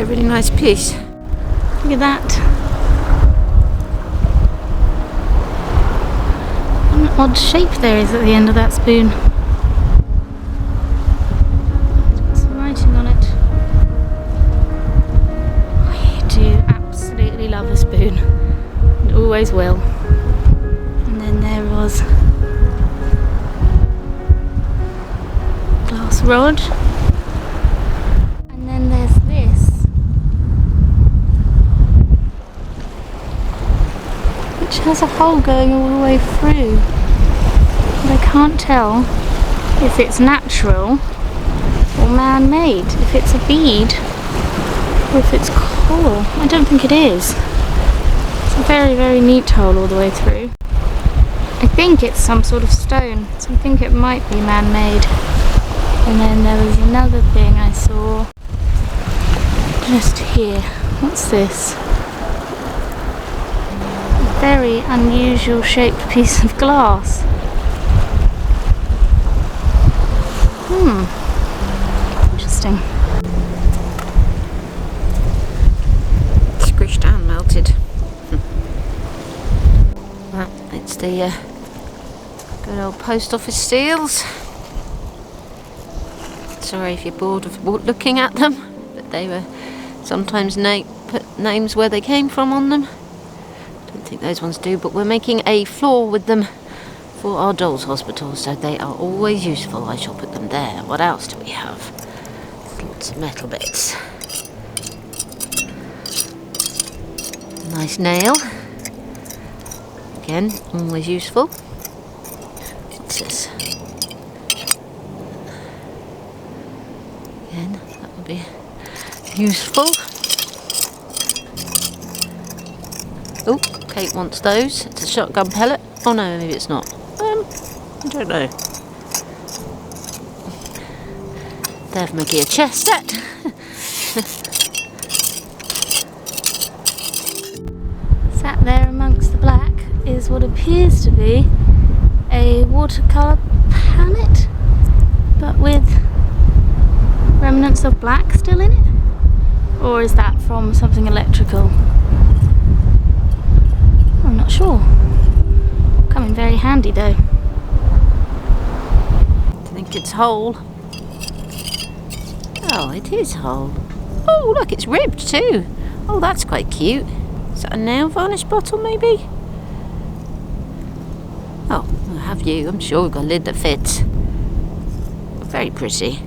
a really nice piece. Look at that. What an odd shape there is at the end of that spoon. Let's put some writing on it. I do absolutely love a spoon. And always will. And then there was glass rod. And then there's this, which has a hole going all the way through. But I can't tell if it's natural or man-made, if it's a bead or if it's coral. I don't think it is. It's a very, very neat hole all the way through. I think it's some sort of stone, so I think it might be man-made. And then there was another thing I saw just here. What's this? A very unusual shaped piece of glass. Interesting. Squished and melted. Well, it's the good old post office seals. Sorry if you're bored of looking at them, but they were sometimes put names where they came from on them. Don't think those ones do, but we're making a floor with them for our dolls' hospital, so they are always useful. I shall put them there. What else do we have? Lots of metal bits. Nice nail. Again, always useful. What's this? Again, that would be useful. Oh, Kate wants those. It's a shotgun pellet. Oh no, maybe it's not. I don't know. There for making a chess set. Sat there amongst the black is what appears to be a watercolour palette, but with remnants of black still in it? Or is that from something electrical? I'm not sure. Come in very handy though. I think it's whole. Oh, it is whole. Oh, look, it's ribbed too. Oh, that's quite cute. Is that a nail varnish bottle maybe? Oh, I'll have you. I'm sure we've got a lid that fits. Very pretty.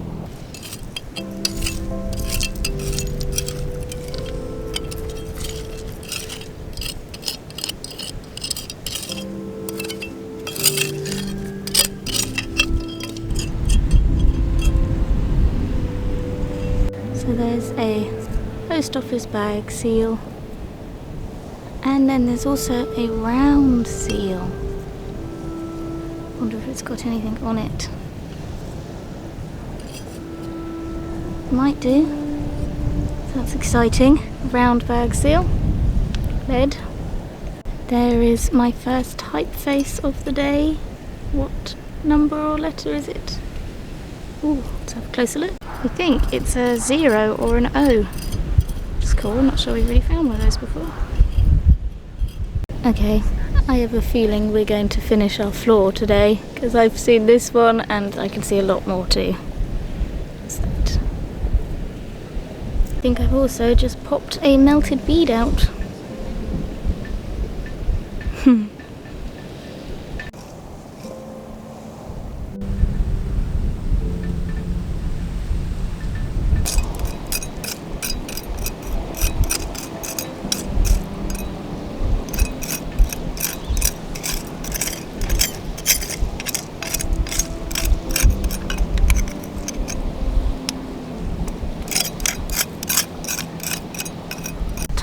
So there's a post office bag seal, and then there's also a round seal. Wonder if it's got anything on it. Might do. So that's exciting. Round bag seal. Lead. There is my first typeface of the day. What number or letter is it? Ooh, let's have a closer look. I think it's a 0 or an O. It's cool, I'm not sure we've really found one of those before. Okay, I have a feeling we're going to finish our floor today, because I've seen this one and I can see a lot more too. What's that? I think I've also just popped a melted bead out.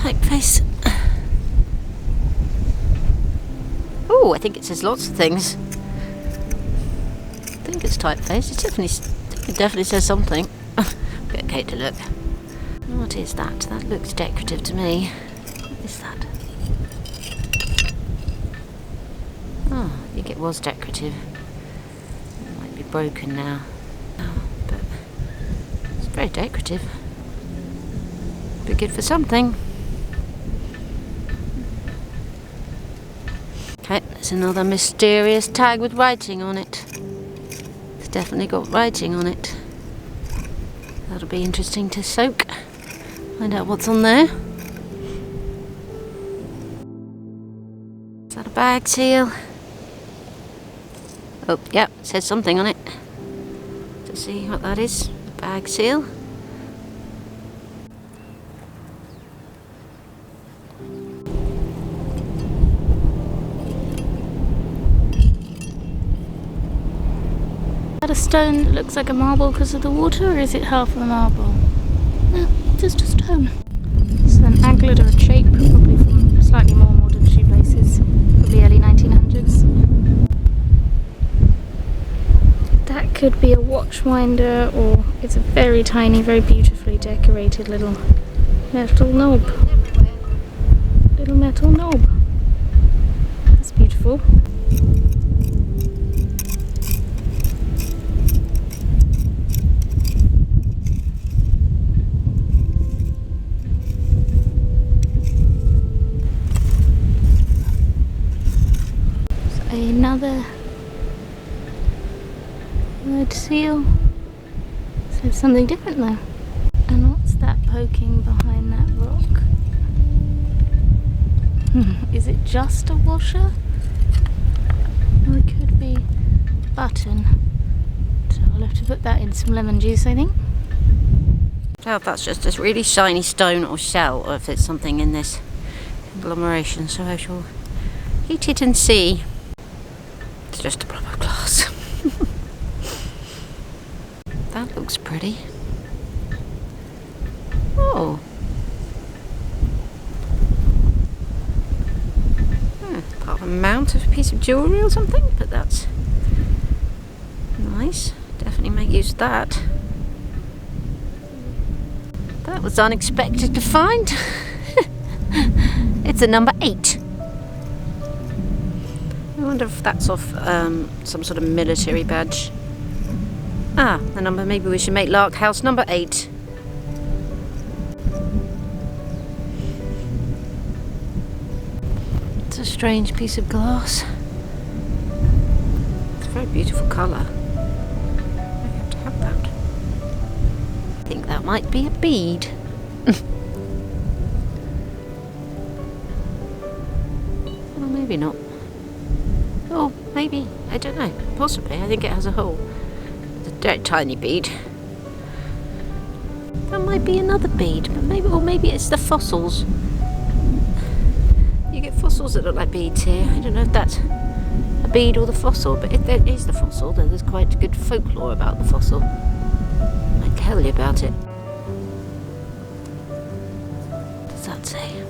Typeface. Oh, I think it says lots of things. I think it's typeface. It definitely says something. Get Kate to look. What is that? That looks decorative to me. What is that? Oh, I think it was decorative. It might be broken now. Oh, but it's very decorative. good for something. Okay, there's another mysterious tag with writing on it. It's definitely got writing on it. That'll be interesting to soak. Find out what's on there. Is that a bag seal? Oh, yep, it says something on it. Let's see what that is. Bag seal. Is that a stone that looks like a marble because of the water, or is it half of a marble? No, just a stone. It's an aglet or a shape, probably from slightly more modern shoelaces, probably early 1900s. That could be a watch winder, or it's a very tiny, very beautifully decorated little metal knob. Little metal knob. That's beautiful. So another word seal. Says something different though. And what's that poking behind that rock? Is it just a washer? Or it could be a button. So I'll have to put that in some lemon juice, I think. Oh, if that's just a really shiny stone or shell, or if it's something in this conglomeration, so I shall eat it and see. It's just a blob of glass. That looks pretty. Oh. Part of a mount of a piece of jewellery or something, but that's nice. Definitely make use of that. That was unexpected to find. It's a number 8. I wonder if that's off some sort of military badge. Ah, the number, maybe we should make Lark House number 8. It's a strange piece of glass. It's a very beautiful colour. I have to have that. I think that might be a bead. Well, maybe not. Oh, maybe. I don't know. Possibly. I think it has a hole. Very tiny bead. That might be another bead, but maybe, or maybe it's the fossils. You get fossils that look like beads here. I don't know if that's a bead or the fossil, but if there is the fossil, then there's quite good folklore about the fossil. I might tell you about it. What does that say?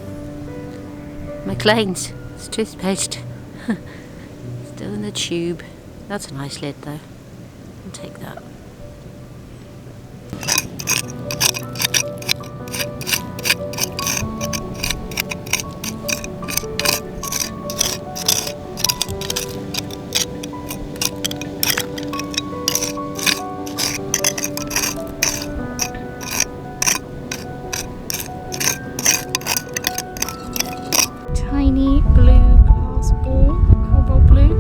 McLean's. It's toothpaste. Still in the tube. That's a nice lid though. I'll take that. Tiny blue glass ball, cobalt blue.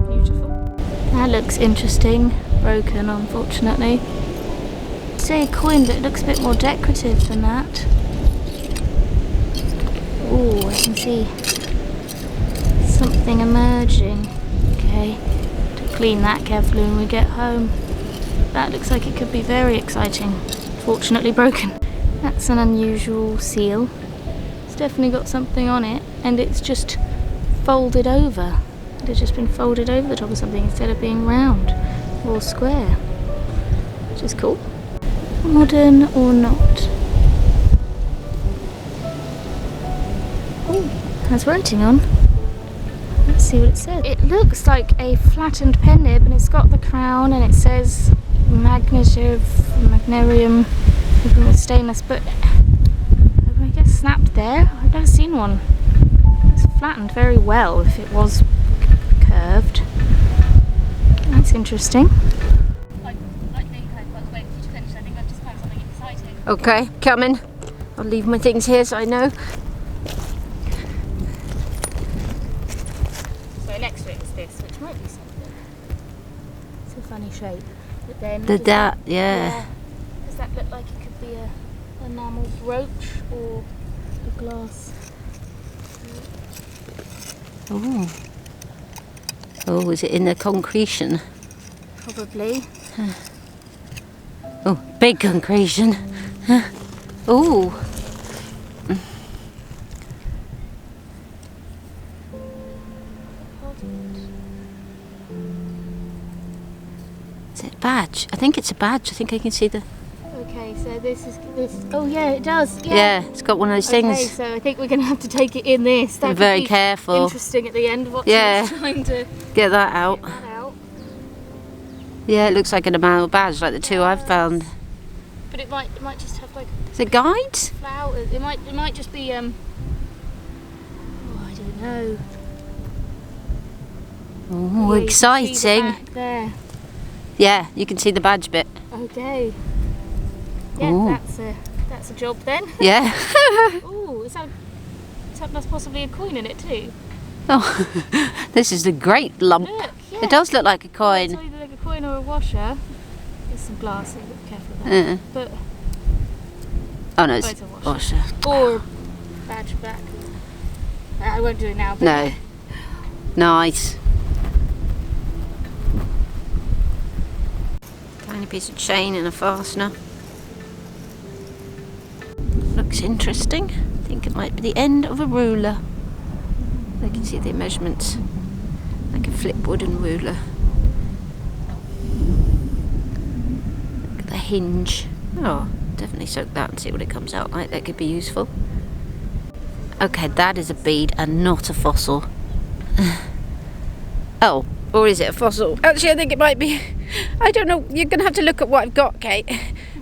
Beautiful. That looks interesting. Broken, unfortunately. I'd say a coin, but it looks a bit more decorative than that. Oh, I can see something emerging. Okay, to clean that carefully when we get home. That looks like it could be very exciting. Fortunately broken. That's an unusual seal. It's definitely got something on it, and it's just folded over. It had just been folded over the top of something instead of being round or square, which is cool. Modern or not? Oh, has writing on. Let's see what it says. It looks like a flattened pen nib, and it's got the crown, and it says magnesium with stainless, but I guess snapped there. I've never seen one. It's flattened very well if it was curved. That's interesting. Like being kind of waiting for you to finish. I think I've just found something exciting. Okay, coming. I'll leave my things here so I know. So next to it is this, which might be something. It's a funny shape. But then Yeah. Does that look like it could be a enamel brooch or a glass? Oh. Oh, is it in the concretion? Probably. Oh, big concretion. Oh. Is it a badge? I think it's a badge. I think I can see the... Okay, so this is this. Oh yeah, it does. Yeah, it's got one of those things. Okay, so I think we're going to have to take it in this. That Be could very be careful. Interesting at the end. Watching us trying to Get that out. get that out. Yeah, it looks like an enamel badge, like the two I've found. But it might just have like Is it guide? flowers. It might just be Oh, I don't know. Oh, Yeah, you can see the exciting. back there. Yeah, you can see the badge bit. Okay. Yeah, Ooh. that's a job then. Yeah. Ooh, that's possibly a coin in it too. Oh, this is a great lump. Look, yeah. It does look like a It's coin. either like a coin or a washer. There's some glass, so be careful of that. But Oh no, it's it's a washer. or badge back. I won't do it now. But No. Nice. Tiny piece of chain and a fastener. Looks interesting. I think it might be the end of a ruler. I can see the measurements. Like a flip wooden ruler. Look at the hinge. Oh, definitely soak that and see what it comes out like. That could be useful. Okay, that is a bead and not a fossil. Oh, or is it a fossil? Actually, I think it might be. I don't know. You're going to have to look at what I've got, Kate.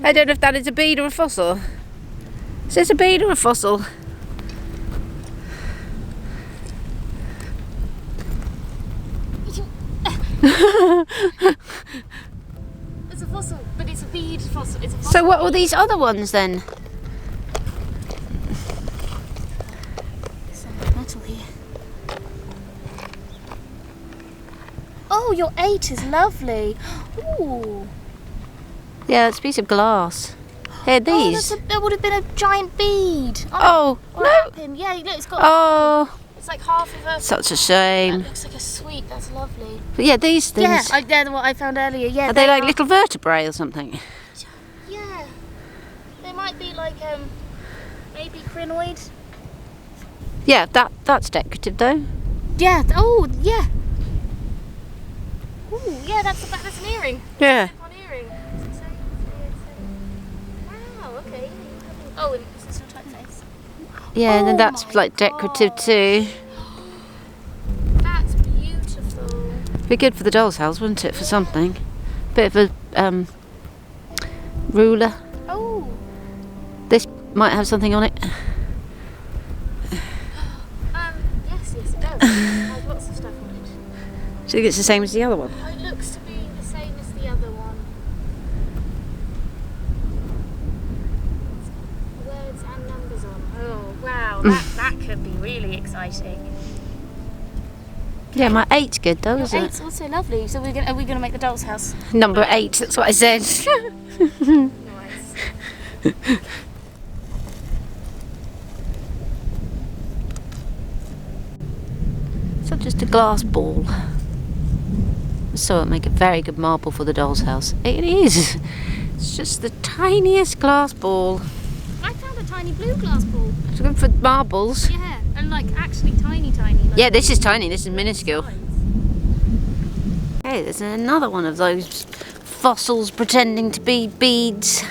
I don't know if that is a bead or a fossil. Is this a bead or a fossil? It's a fossil, but it's a bead fossil. It's a fossil. So what are these other ones then? There's some metal here. Oh, your 8 is lovely. Ooh. Yeah, it's a piece of glass. Here, Oh, these. that would have been a giant bead. Oh, Or no. a pin. Yeah, look, it's got. Oh, It's like half of a. such a That shame. looks like a sweet. That's lovely. But yeah, these things. Yeah, they're what I found earlier. Yeah, Are they like little vertebrae or something? Yeah, they might be like maybe crinoid. Yeah, that's decorative though. Yeah. Oh, yeah. Ooh, yeah. That's an earring. Yeah. An earring. Wow. Okay. Oh, and it's still typeface. Yeah, and then Oh that's my like decorative God. too. That's beautiful. Be good for the doll's house, wouldn't it? For something. Bit of a ruler. Oh. This might have something on it. Yes, it does. It has lots of stuff on it. Do you think it's the same as the other one? Oh, it looks to be the same as the other one. Words and numbers on. Oh wow, that could be really exciting. Yeah, my 8's good though, Your isn't 8's also lovely. So are we gonna make the doll's house? it? Number 8, that's what I said. Nice. So just a glass ball. So it'll make a very good marble for the doll's house. It is. It's just the tiniest glass ball. I found a tiny blue glass ball. It's good for marbles. Yeah, and like actually tiny. Like Yeah, this is tiny. This is minuscule. Hey, there's another one of those fossils pretending to be beads.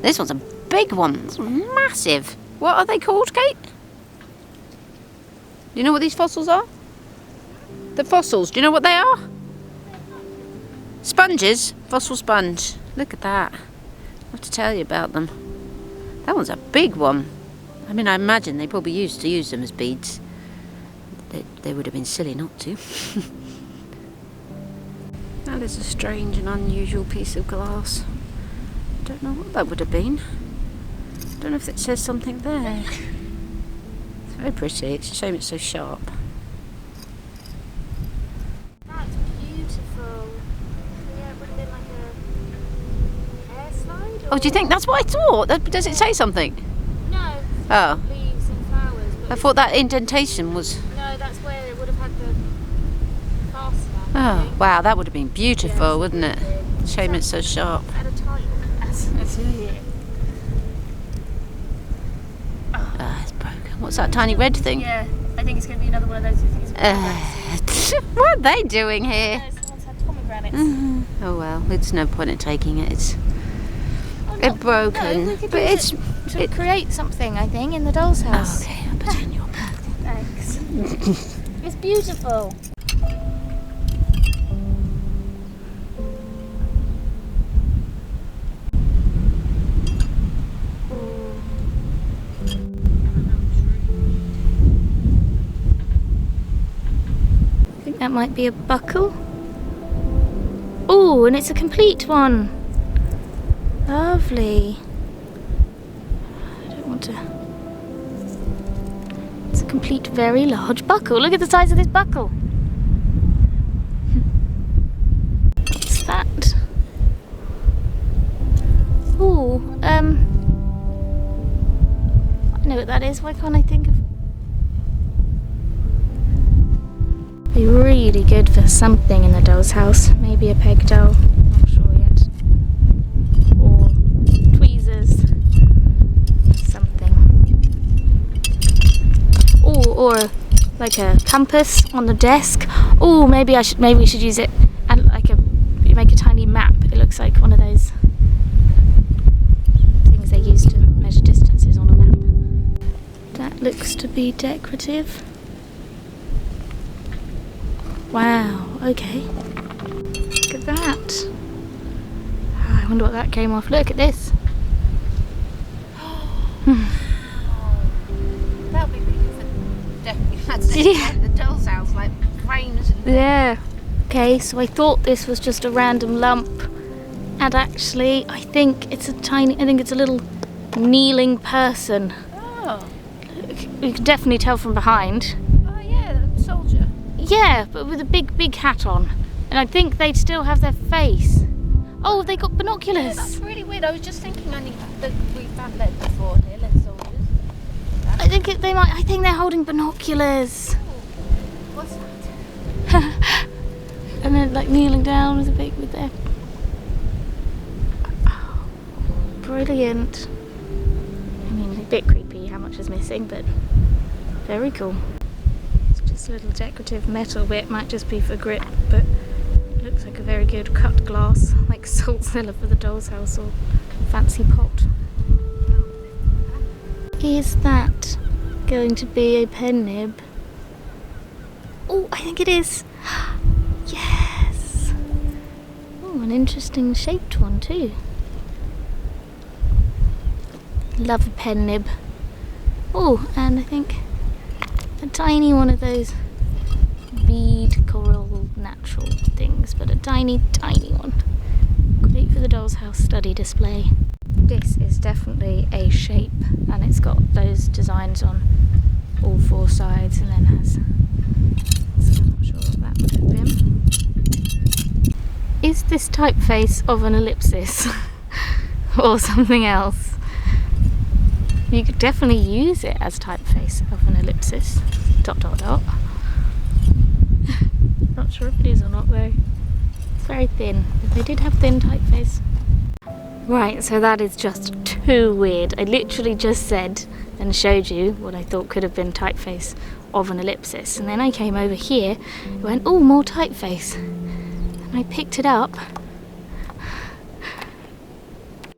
This one's a big one. It's massive. What are they called, Kate? Do you know what these fossils are? The fossils. Do you know what they are? Sponges. Fossil sponge. Look at that. I have to tell you about them. That one's a big one. I mean, I imagine they probably used to use them as beads. They would have been silly not to. That is a strange and unusual piece of glass. I don't know what that would have been. I don't know if it says something there. It's very pretty. It's a shame it's so sharp. That's beautiful. Yeah, it would have been like a hair slide. Oh, do you think that's what I thought? Does it say something? No. Oh. Leaves and flowers. But I thought that indentation was... no, that's where it would have had the fastener. Oh, wow, that would have been beautiful, Yes, wouldn't it? Shame it's so sharp. At a time. That's it. Ah, it's broken. What's that tiny red thing? Yeah, I think it's going to be another one of those things. What are they doing here? No, someone's had pomegranates. Oh well, there's no point in taking it. It's broken. No, we could but use to create something, I think, in the doll's house. Okay, I'll put it in your bag. Thanks. It's beautiful. I think that might be a buckle. Oh, and it's a complete one. Lovely. I don't want to... It's a complete, very large buckle. Look at the size of this buckle. What's that? Oh, I know what that is. Why can't I think of... Be really good for something in the doll's house. Maybe a peg doll. Not sure yet. Or tweezers. Something. Or like a compass on the desk. Oh, maybe we should use it and make a tiny map. It looks like one of those things they use to measure distances on a map. That looks to be decorative. Wow, okay. Look at that. Oh, I wonder what that came off. Look at this. That would be really good for definitely the doll's house, like frames and... Yeah. Okay, so I thought this was just a random lump, and actually I think it's a little kneeling person. Oh. You can definitely tell from behind. Oh yeah, the soldier. Yeah, but with a big hat on. And I think they'd still have their face. Oh, they got binoculars. Yeah, that's really weird. I was just thinking we found lead before here, lead soldiers. I think they're holding binoculars. What's that? And then like kneeling down with their... Oh, brilliant. I mean, a bit creepy how much is missing, but very cool. It's just a little decorative metal bit, might just be for grip, but it looks like a very good cut glass, like salt cellar for the doll's house or fancy pot. Is that going to be a pen nib? Oh, I think it is. Yes. Oh, an interesting shaped one too. Love a pen nib. Oh, and I think a tiny one of those bead coral natural things, but a tiny one. Great for the doll's house study display. This is definitely a shape, and it's got those designs on all four sides, and then has... So I'm not sure what that would have been. Is this typeface of an ellipsis or something else? You could definitely use it as typeface of an ellipsis. ... Not sure if it is or not though. It's very thin. They did have thin typeface. Right, so that is just too weird. I literally just said and showed you what I thought could have been typeface of an ellipsis. And then I came over here and went, oh, more typeface. And I picked it up.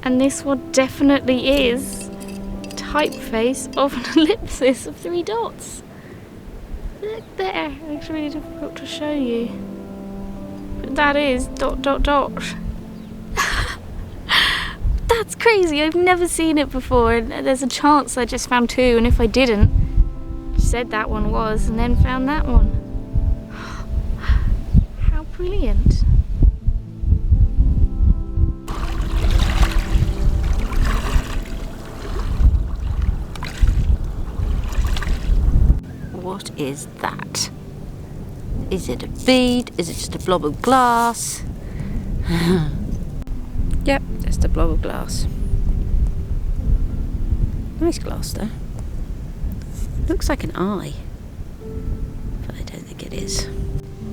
And this one definitely is typeface of an ellipsis of 3 dots. Look there, it's really difficult to show you. But that is ... That's crazy, I've never seen it before, and there's a chance I just found 2, and if I didn't, said that one was, and then found that one. How brilliant. What is that? Is it a bead? Is it just a blob of glass? Yep, just a blob of glass. Nice glass though. Looks like an eye, but I don't think it is.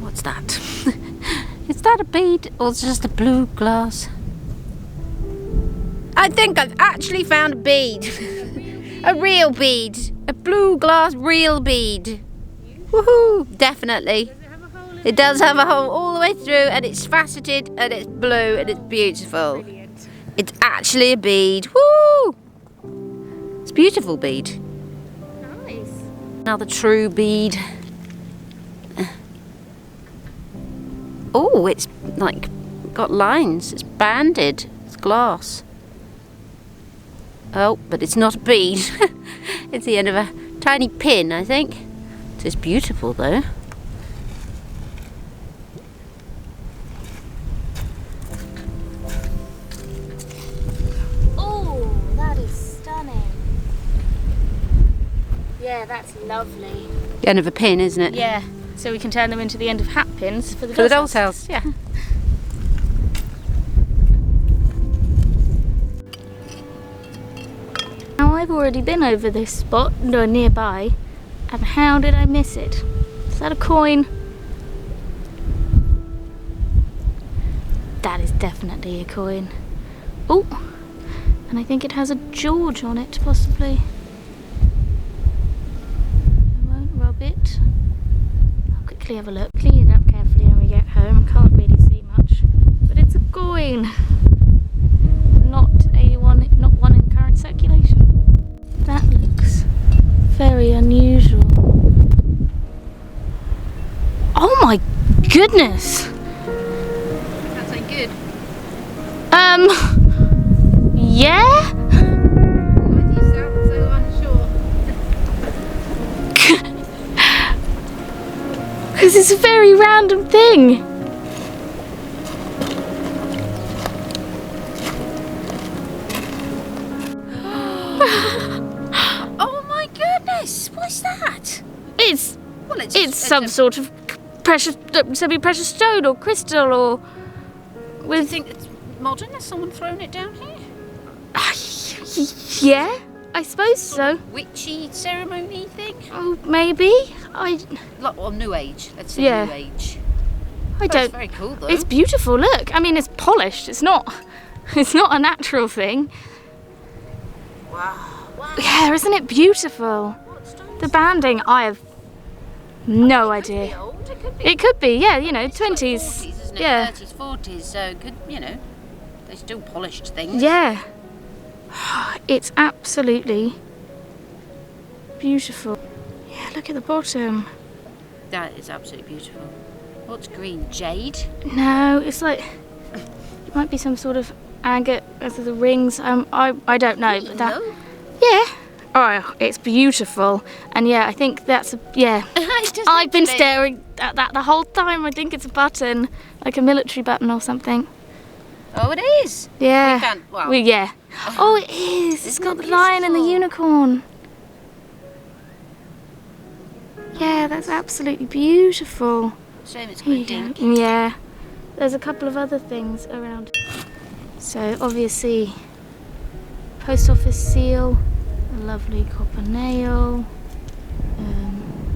What's that? Is that a bead or just a blue glass? I think I've actually found a bead. A real bead. A blue glass real bead. Woohoo! Definitely. It does have a hole all the way through, and it's faceted, and it's blue, and it's beautiful. Brilliant. It's actually a bead. Woo! It's a beautiful bead. Nice. Another true bead. Oh, it's like got lines. It's banded. It's glass. Oh, but it's not a bead. It's the end of a tiny pin, I think. It's beautiful though. Oh, that is stunning. Yeah, that's lovely. The end of a pin, isn't it? Yeah, so we can turn them into the end of hat pins for the doll's house. Yeah. Now I've already been over this spot, no, nearby, and how did I miss it? Is that a coin? That is definitely a coin. Oh, and I think it has a George on it, possibly. I won't rub it. I'll quickly have a look. Clean it up carefully when we get home. Can't really see much, but it's a coin. Not one in current circulation. That looks very unusual. Oh my goodness! That's like good. Yeah? Why do you sound so unsure? Because it's a very random thing. Oh my goodness! What's that? It's Well, it's some sort of precious, semi-precious stone or crystal or Do you with. think it's modern? Has someone thrown it down here? Yeah, I suppose so. Witchy ceremony thing? Oh, maybe. Well, New Age. Let's say Yeah. New Age. I That's don't. very cool though. It's beautiful. Look, I mean, it's polished. It's not. It's not a natural thing. Wow. Wow. Yeah, isn't it beautiful? What stone? The banding, I have no It could be idea. old. It could be. It could be, yeah, you know, It's like 20s. 40s, isn't it? Yeah. 30s, 40s. So it could, they still polished things. Yeah. It's absolutely beautiful. Yeah, look at the bottom. That is absolutely beautiful. What's green? Jade? No, it's like it might be some sort of agate as the rings. I don't know, but that. No. Yeah. Oh, it's beautiful, and yeah, I think that's a yeah. It does I've been look big. staring at that the whole time. I think it's a button, like a military button or something. Oh, it is. Yeah. We can't- well. Yeah. Oh, it is. It's Isn't got it the lion and the beautiful? unicorn. Yeah, that's absolutely beautiful. Shame it's Here you quite go. ink. Yeah. There's a couple of other things around. So obviously, post office seal, a lovely copper nail.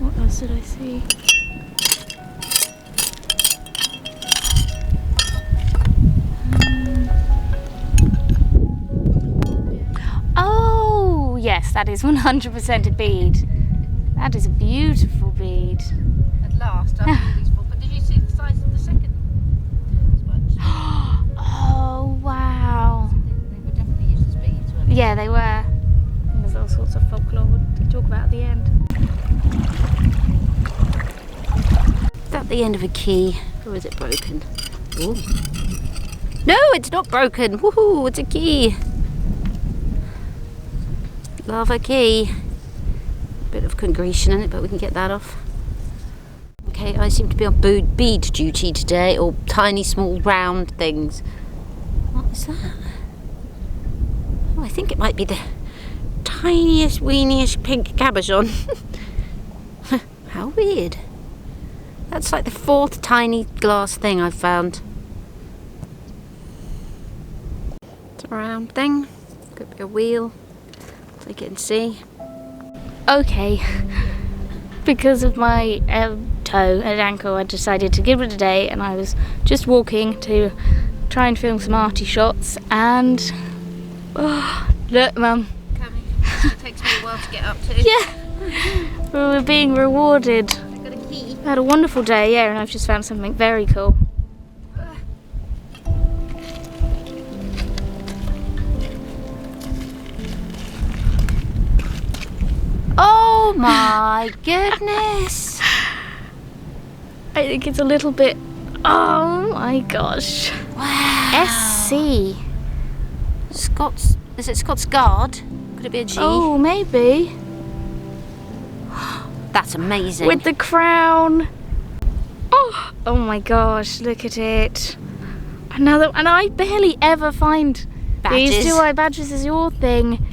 What else did I see? Oh yes, that is 100% a bead. That is a beautiful bead. At last, after these four. But did you see the size of the second sponge? Oh wow. They were definitely used as beads, weren't they? Yeah, they were. And there's all sorts of folklore to talk about at the end. Is that the end of a key, or is it broken? Ooh. No, it's not broken. Woohoo! It's a key. Love a key. Bit of concretion in it, but we can get that off. Okay, I seem to be on bead duty today, or tiny, small, round things. What is that? Oh, I think it might be the tiniest, weeniest pink cabochon. How weird. That's like the 4th tiny glass thing I've found. It's a round thing. Could be a wheel. If I can see. Okay. Because of my toe and ankle, I decided to give it a day, and I was just walking to try and film some arty shots, and look, Mum. Coming. It takes me a while to get up to. Yeah, we were being rewarded. I got a key. I had a wonderful day, yeah, and I've just found something very cool. Oh my goodness! I think it's a little bit. Oh my gosh. Wow. SC. Scots. Is it Scots Guard? Could it be a G? Oh, maybe. That's amazing. With the crown. Oh my gosh, look at it. Another, and I barely ever find Badges. these 2-eye badges is your thing.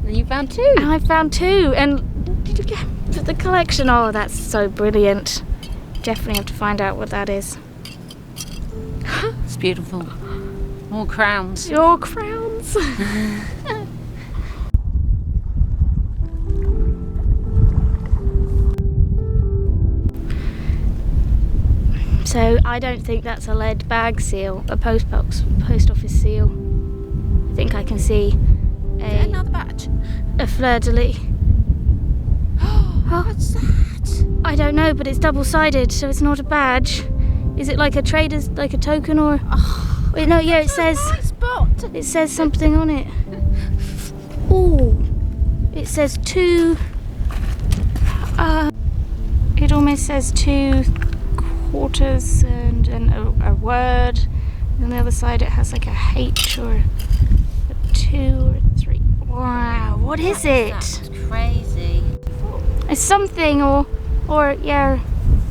And you found 2. And I found 2, and did you get the collection? Oh, that's so brilliant. Definitely have to find out what that is. It's beautiful. More crowns. Your crowns. So I don't think that's a lead bag seal, a post office seal. I think I can see Another badge. a fleur-de-lis. What's that? I don't know, but it's double-sided, so it's not a badge. Is it like a trader's, like a token, or? Wait, no, yeah, it says. Right spot. It says something on it. Oh, it says 2. It almost says 2 quarters and a word. And on the other side, it has like a H or a 2 or a 3. Wow, what is it? That's crazy. It's something, or yeah.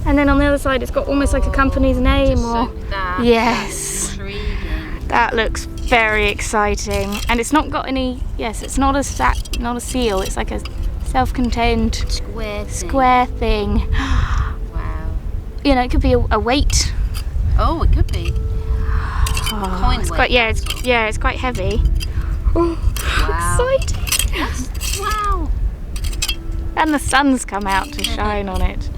And then on the other side, it's got almost like a company's name, or That. yes. That's intriguing. That looks very exciting, and it's not got any. Yes, it's not not a seal. It's like a self-contained Square thing. thing. Wow. You know, it could be a weight. Oh, it could be. Oh, Coin it's weight. quite, it's quite heavy. Oh, Wow. exciting! Wow. And the sun's come out to shine on it.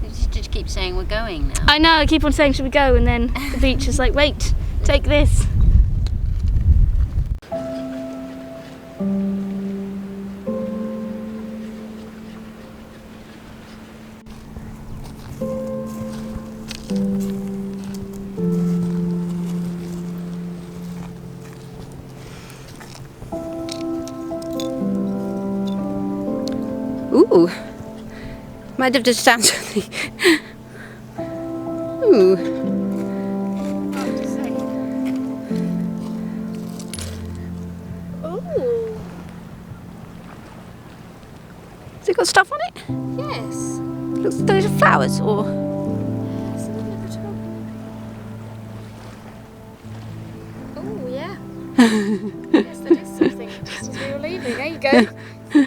You just keep saying we're going now. I know. I keep on saying, "Should we go?" And then the beach is like, "Wait, take this." Ooh. Might have just found something. Ooh. Ooh. Has it got stuff on it? Yes. Looks like those are flowers or. Oh yeah. Yes, that is something. Just as we were leaving. There you go.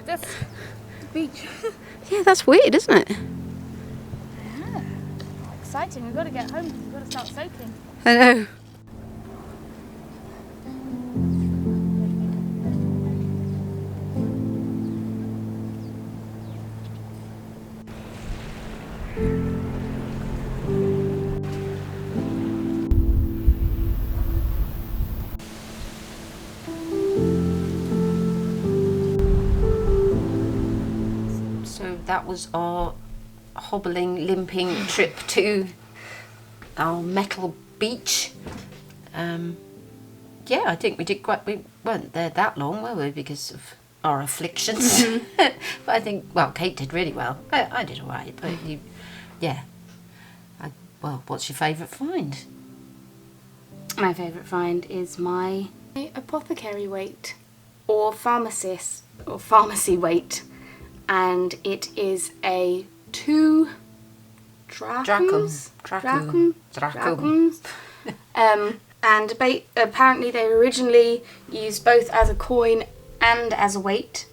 That's the beach. Yeah, that's weird, isn't it? Yeah. Exciting. We've got to get home. We've got to start soaking. I know. So that was our hobbling, limping trip to our metal beach. Yeah, I think we did quite. We weren't there that long, were we? Because of our afflictions. But I think, well, Kate did really well. I did all right, but you, yeah. Well, what's your favourite find? My favourite find is my apothecary weight, or pharmacy weight, and it is a 2 drachms. And apparently they were originally used both as a coin and as a weight,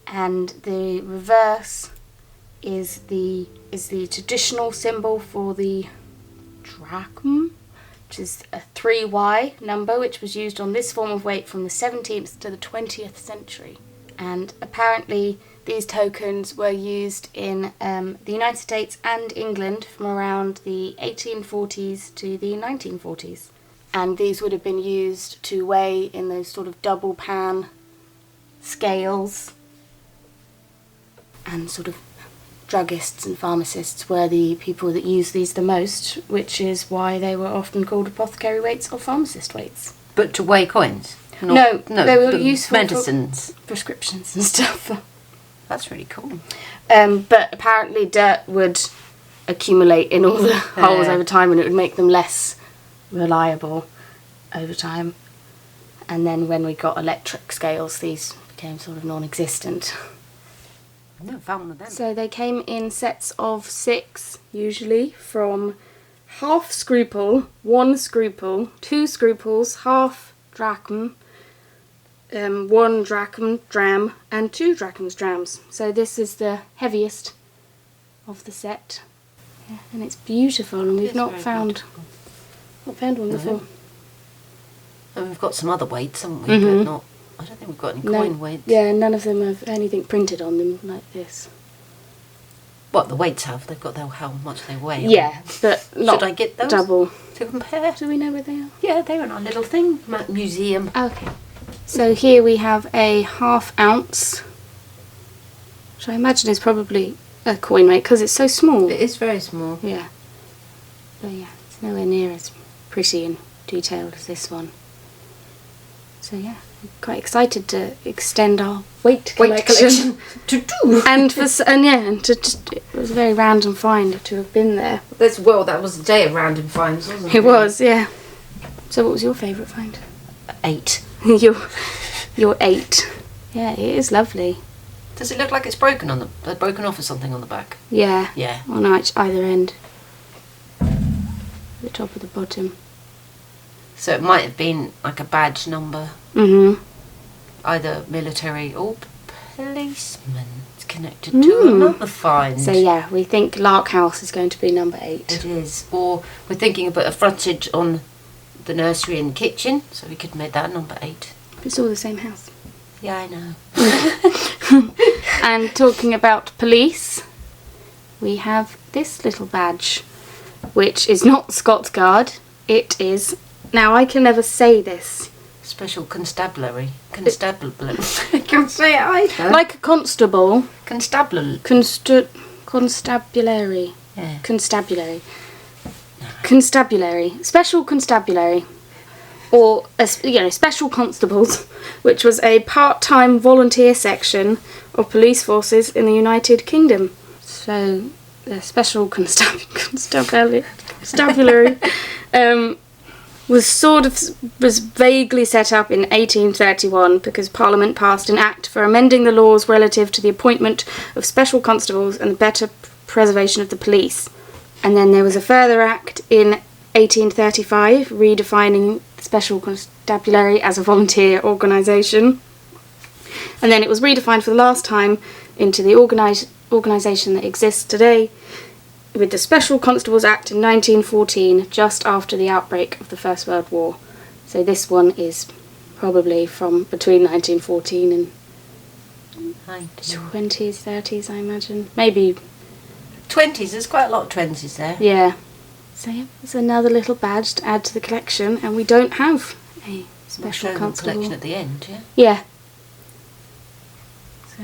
and the reverse is the traditional symbol for the drachm, which is a 3Y number, which was used on this form of weight from the 17th to the 20th century. And apparently these tokens were used in the United States and England from around the 1840s to the 1940s. And these would have been used to weigh in those sort of double pan scales. And sort of druggists and pharmacists were the people that used these the most, which is why they were often called apothecary weights or pharmacist weights. But to weigh coins? No, they were useful medicines. for prescriptions and stuff. That's really cool. But apparently dirt would accumulate in all the holes over time, and it would make them less reliable over time. And then when we got electric scales, these became sort of non-existent. I've never found one of them. So they came in sets of 6, usually, from half scruple, 1 scruple, 2 scruples, half drachm, 1 drachm dram, and 2 drachms drams. So this is the heaviest of the set. Yeah, and it's beautiful, and we've not found one before. And we've got some other weights, haven't we? But not. I don't think we've got any coin weights. Yeah, none of them have anything printed on them like this. What the weights have? They've got how much they weigh. Yeah, but not Should I get those double. to compare? Do we know where they are? Yeah, they're in our little thing, museum. Okay. So here we have a ½ ounce, which I imagine is probably a coin weight because it's so small. It is very small. Yeah. But yeah, it's nowhere near as pretty and detailed as this one. So yeah, I'm quite excited to extend our weight collection. to do. And it was a very random find to have been there. That was a day of random finds, wasn't it? It was, yeah. So what was your favourite find? 8. your 8. Yeah, it is lovely. Does it look like it's broken broken off or something on the back? Yeah. Yeah. On either end. The top or the bottom. So it might have been like a badge number. Either military or policeman. It's connected to another find. So yeah, we think Lark House is going to be number 8. It is. Or we're thinking about a frontage on the nursery and kitchen, so we could make that number 8. It's all the same house. Yeah, I know. And talking about police, we have this little badge, which is not Scots Guard. It is, now I can never say this. Special constabulary. Constabulary. I can't say it either. Like a constable. Constabulary. Constabulary. Yeah. Constabulary. Constabulary. Special constabulary. Or, special constables, which was a part-time volunteer section of police forces in the United Kingdom. So, the special constabulary was vaguely set up in 1831 because Parliament passed an act for amending the laws relative to the appointment of special constables and the better preservation of the police. And then there was a further act in 1835 redefining Special Constabulary as a volunteer organisation. And then it was redefined for the last time into the organisation that exists today with the Special Constables Act in 1914, just after the outbreak of the First World War. So this one is probably from between 1914 and 20s, 30s, I imagine. Maybe 20s, there's quite a lot of 20s there. Yeah. So yeah, it's another little badge to add to the collection, and we don't have a special constable collection at the end, yeah? Yeah. So,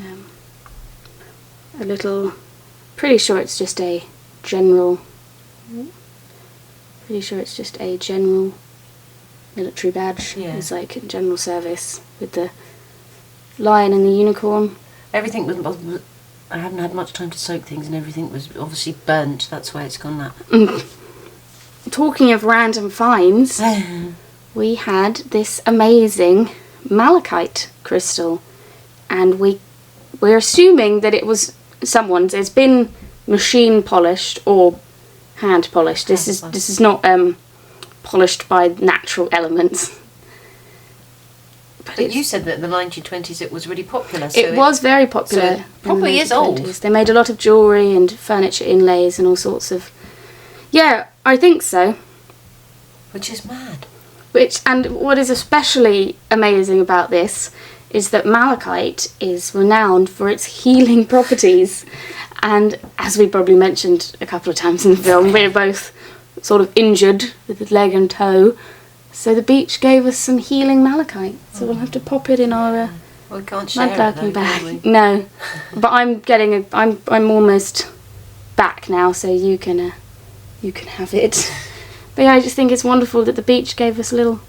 a little, pretty sure it's just a general military badge. Yeah. It's like general service with the lion and the unicorn. Everything was, I haven't had much time to soak things, and everything was obviously burnt. That's why it's gone that. Talking of random finds, we had this amazing Malachite crystal, and we're assuming that it was someone's. It's been machine polished or hand polished. This is not polished by natural elements. But you said that in the 1920s it was really popular. So it was very popular. So it probably is old. They made a lot of jewellery and furniture inlays and all sorts of... Yeah, I think so. Which is mad. And what is especially amazing about this is that malachite is renowned for its healing properties. And as we probably mentioned a couple of times in the film, we're both sort of injured with the leg and toe. So the beach gave us some healing malachite. So we'll have to pop it in our we can't share mudlarking bag. No, but I'm almost back now, so you can have it. But yeah, I just think it's wonderful that the beach gave us a little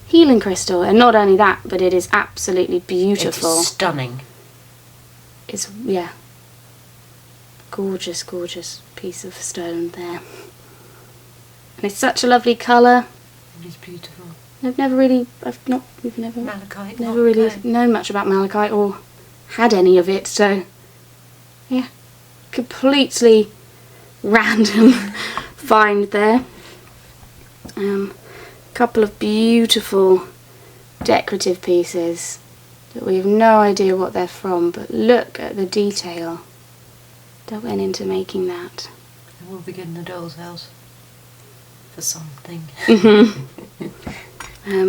healing crystal, and not only that, but it is absolutely beautiful. It's stunning. It's gorgeous, gorgeous piece of stone there, and it's such a lovely colour. It is beautiful. We've never really known much about malachite or had any of it, so yeah, completely random find there. Couple of beautiful decorative pieces that we have no idea what they're from, but look at the detail that went into making that. And we'll be getting the doll's house for something.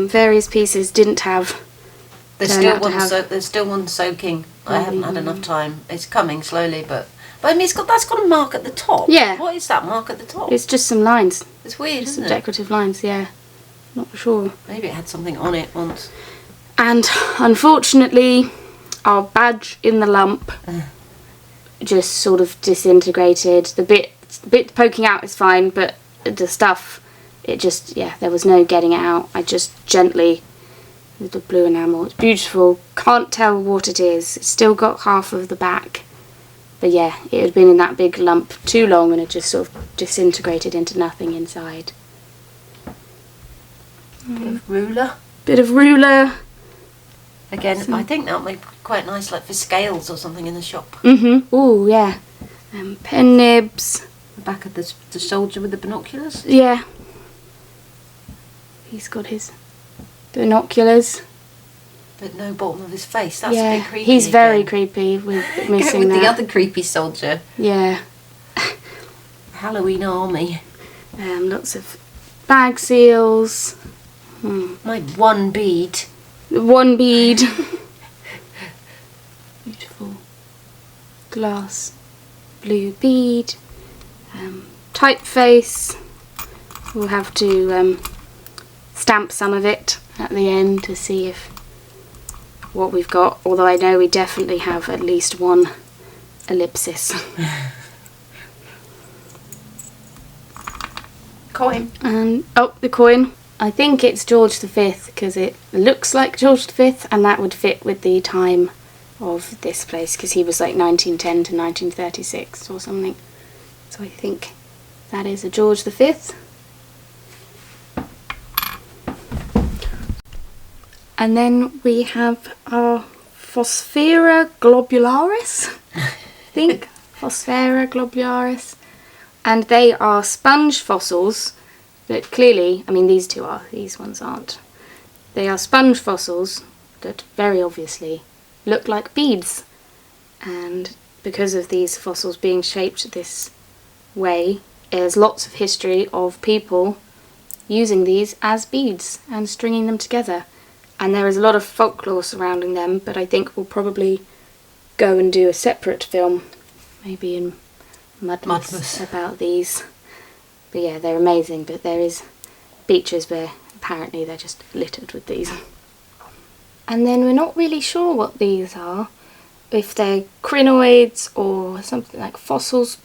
Various pieces didn't have. There's still one soaking. I haven't had enough time. It's coming slowly, but I mean, that's got a mark at the top. Yeah. What is that mark at the top? It's just some lines. It's weird, Just isn't some it? decorative lines. Yeah, not sure. Maybe it had something on it once. And unfortunately, our badge in the lump just sort of disintegrated. The bit poking out is fine, but the stuff, it just, there was no getting it out. I just gently, with the blue enamel, it's beautiful. Can't tell what it is. It's still got half of the back. But yeah, it had been in that big lump too long and it just sort of disintegrated into nothing inside. Bit of ruler. Again, I think that might be quite nice, like for scales or something in the shop. Oh yeah. Pen nibs. The back of the soldier with the binoculars. Yeah. He's got his binoculars. But no bottom of his face. That's a bit creepy. He's very creepy with missing with that. the other creepy soldier. Yeah. Halloween army. Lots of bag seals. My one bead. One bead. Beautiful glass blue bead. Typeface. We'll have to stamp some of it at the end to see if what we've got, although I know we definitely have at least one ellipsis. Coin. And the coin. I think it's George V because it looks like George V, and that would fit with the time of this place because he was like 1910 to 1936 or something. So I think that is a George V. And then we have our Phosphera globularis, I think, Phosphera globularis. And they are sponge fossils that clearly, I mean these two are, these ones aren't. They are sponge fossils that very obviously look like beads. And because of these fossils being shaped this way, there's lots of history of people using these as beads and stringing them together. And there is a lot of folklore surrounding them, but I think we'll probably go and do a separate film, maybe in Mudmas, about these. But yeah, they're amazing, but there is beaches where apparently they're just littered with these. And then we're not really sure what these are, if they're crinoids or something like fossils,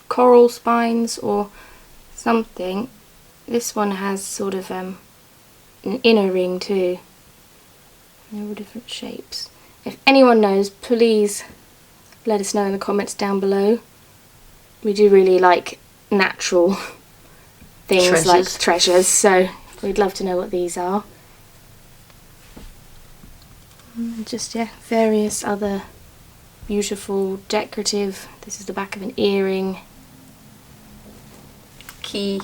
coral spines or something. This one has sort of an inner ring too. They're all different shapes. If anyone knows, please let us know in the comments down below. We do really like natural things like treasures, so we'd love to know what these are. And just, various other beautiful decorative. This is the back of an earring. Key.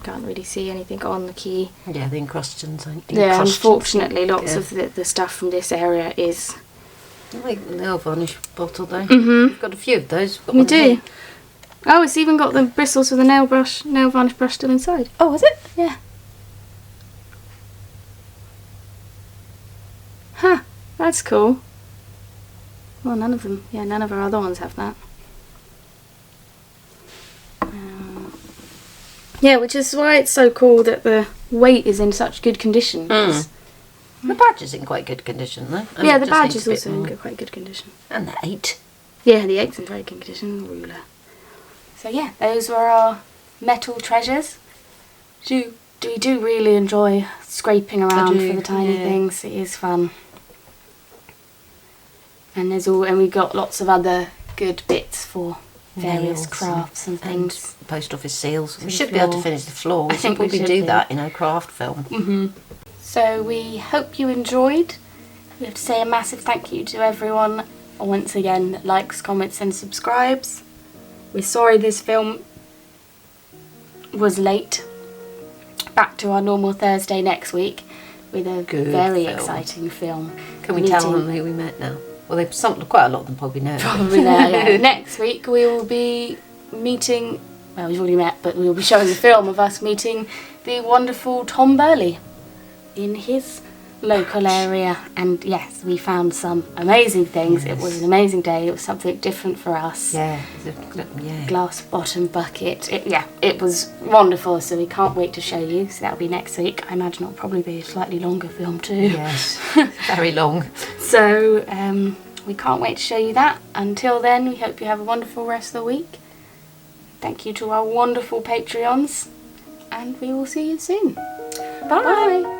Can't really see anything on the key. Yeah, the encrustations. Yeah, unfortunately, lots of the stuff from this area is. I like the nail varnish bottle though. Mhm. We've got a few of those. We do. Oh, it's even got the bristles for the nail varnish brush still inside. Oh, is it? Yeah. Huh. That's cool. Well, none of them. Yeah, none of our other ones have that. Yeah, which is why it's so cool that the weight is in such good condition. The badge is in quite good condition though. Yeah, the badge is also in quite good condition. And the 8. Yeah, the 8's in very good condition. Ruler. So yeah, those were our metal treasures. We do really enjoy scraping around for the tiny things. It is fun. And we got lots of other good bits for various Nails crafts and things. And post office seals. We the should be able to floor. finish the floor. I think we probably should do do. that in a craft film. So we hope you enjoyed. We have to say a massive thank you to everyone once again that likes, comments and subscribes. We're sorry this film was late. Back to our normal Thursday next week with a very exciting film. Can we tell them who we met now? Well, quite a lot of them probably know. Probably know, yeah. Next week we will be meeting, well, we've already met, but we will be showing a film of us meeting the wonderful Tom Burley in his local area. And yes, we found some amazing things. Yes. It was an amazing day. It was something different for us. Yeah. Glass bottom bucket. It was wonderful. So we can't wait to show you. So that'll be next week. I imagine it'll probably be a slightly longer film too. Yes, very long. So we can't wait to show you that. Until then, we hope you have a wonderful rest of the week. Thank you to our wonderful Patreons. And we will see you soon. Bye.